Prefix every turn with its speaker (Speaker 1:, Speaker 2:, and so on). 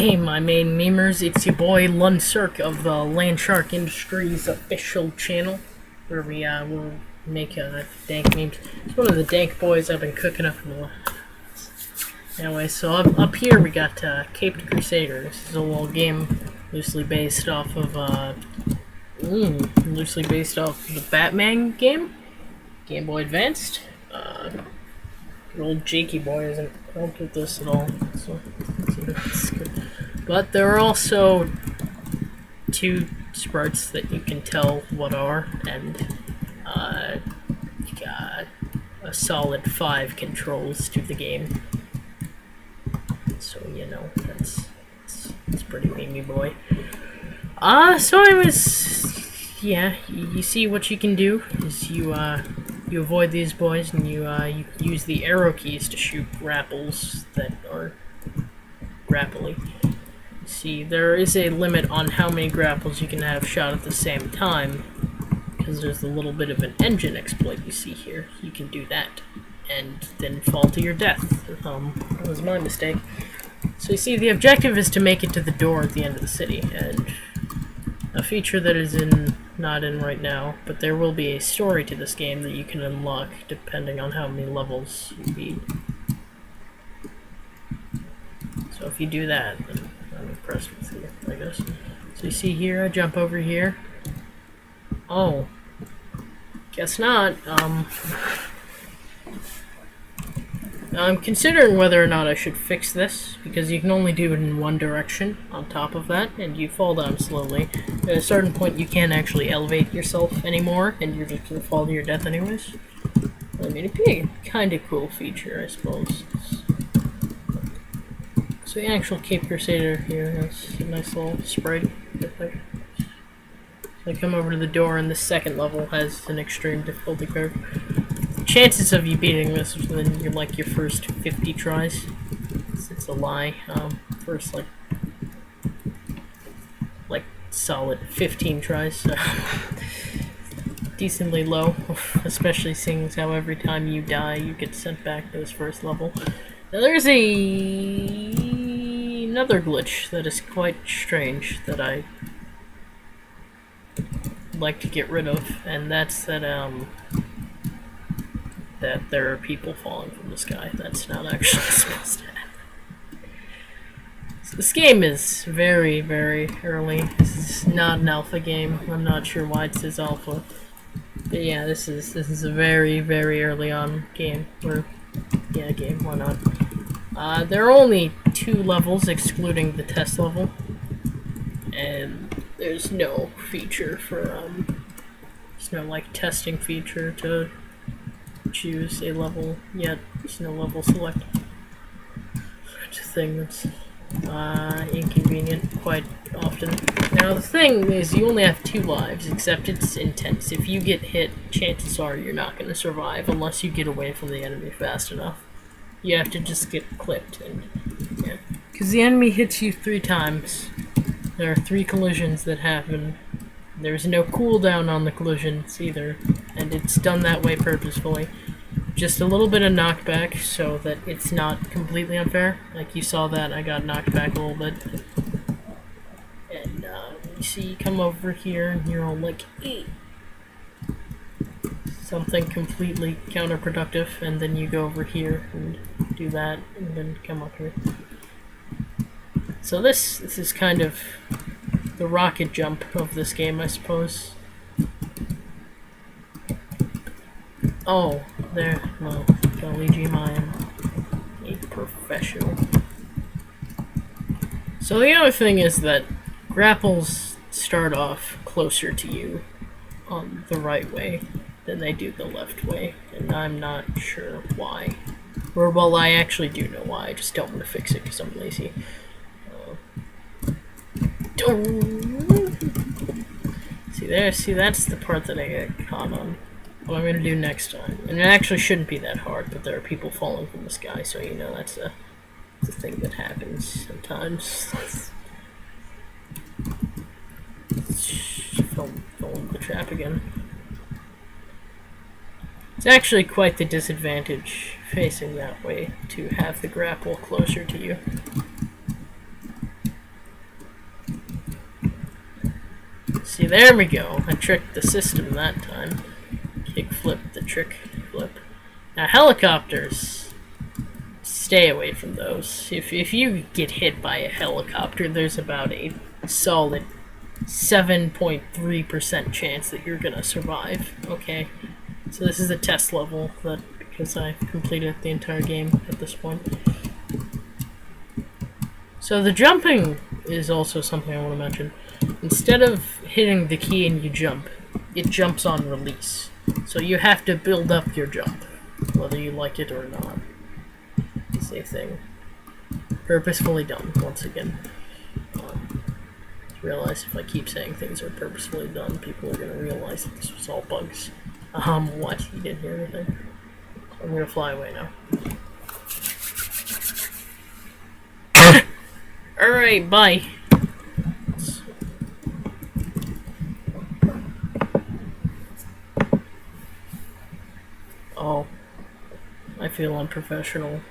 Speaker 1: Hey, my main memers, it's your boy Lunsirk of the Landshark Industries official channel, where we will make dank memes. It's one of the dank boys I've been cooking up in the last. Anyway, so up here we got Caped Crusader. This is a little game loosely based off of the Batman game, Game Boy Advanced. Good old Jakey boy isn't helped with this at all, so it's good. But there are also two sprites that you can tell what are, and you got a solid 5 controls to the game. So you know that's pretty memey boy. So you see what you can do is you avoid these boys and you use the arrow keys to shoot grapples that are grapply. See, there is a limit on how many grapples you can have shot at the same time, because there's a little bit of an engine exploit you see here. You can do that, and then fall to your death. That was my mistake. So you see, the objective is to make it to the door at the end of the city, and a feature that is not in right now, but there will be a story to this game that you can unlock depending on how many levels you beat. So if you do that, then I'm impressed with you, I guess. So you see here, I jump over here. Oh. Guess not. I'm considering whether or not I should fix this, because you can only do it in one direction on top of that, and you fall down slowly. At a certain point, you can't actually elevate yourself anymore, and you're just gonna fall to your death anyways. I mean, it'd be a kind of cool feature, I suppose. So the actual Caped Crusader here has a nice little sprite. So I come over to the door, and the second level has an extreme difficulty curve. Chances of you beating this within your first 50 tries. It's a lie. First like solid 15 tries. So decently low, especially seeing as how every time you die you get sent back to this first level. Now there's another glitch that is quite strange that I like to get rid of, and that's that there are people falling from the sky. That's not actually supposed to happen. So this game is very, very early. This is not an alpha game. I'm not sure why it says alpha. But yeah, this is a very, very early on game. Why not? There are only 2 levels excluding the test level. And there's no feature for there's no testing feature to choose a level yet. There's no level select. It's a thing that's inconvenient quite often. Now the thing is, you only have 2 lives, except it's intense. If you get hit, chances are you're not going to survive unless you get away from the enemy fast enough. You have to just get clipped, and yeah, because the enemy hits you 3 times. There are 3 collisions that happen. There's no cooldown on the collisions either, and it's done that way purposefully. Just a little bit of knockback so that it's not completely unfair. Like you saw that, I got knocked back a little bit. And you see, you come over here and you're all like, "Eek." Something completely counterproductive, and then you go over here and do that, and then come up here. So this is kind of the rocket jump of this game, I suppose. Oh, there. Well, golly gee, I am a professional. So the other thing is that grapples start off closer to you on the right way than they do the left way, and I'm not sure why. Or, well, I actually do know why, I just don't want to fix it because I'm lazy. See, that's the part that I get caught on. What I'm gonna do next time, and it actually shouldn't be that hard, but there are people falling from the sky, so you know that's a thing that happens sometimes. Fell into the trap again. It's actually quite the disadvantage facing that way to have the grapple closer to you. See, there we go. I tricked the system that time. Kick flip the trick flip. Now, helicopters. Stay away from those. If you get hit by a helicopter, there's about a solid 7.3% chance that you're gonna survive. Okay, so this is a test level that because I've completed the entire game at this point. So the jumping is also something I want to mention. Instead of hitting the key and you jump, it jumps on release. So you have to build up your jump, whether you like it or not. It's a thing. Purposefully done, once again. Realize if I keep saying things are purposefully done, people are going to realize that this was all bugs. What? You didn't hear anything? I'm going to fly away now. Alright, bye. Oh. I feel unprofessional.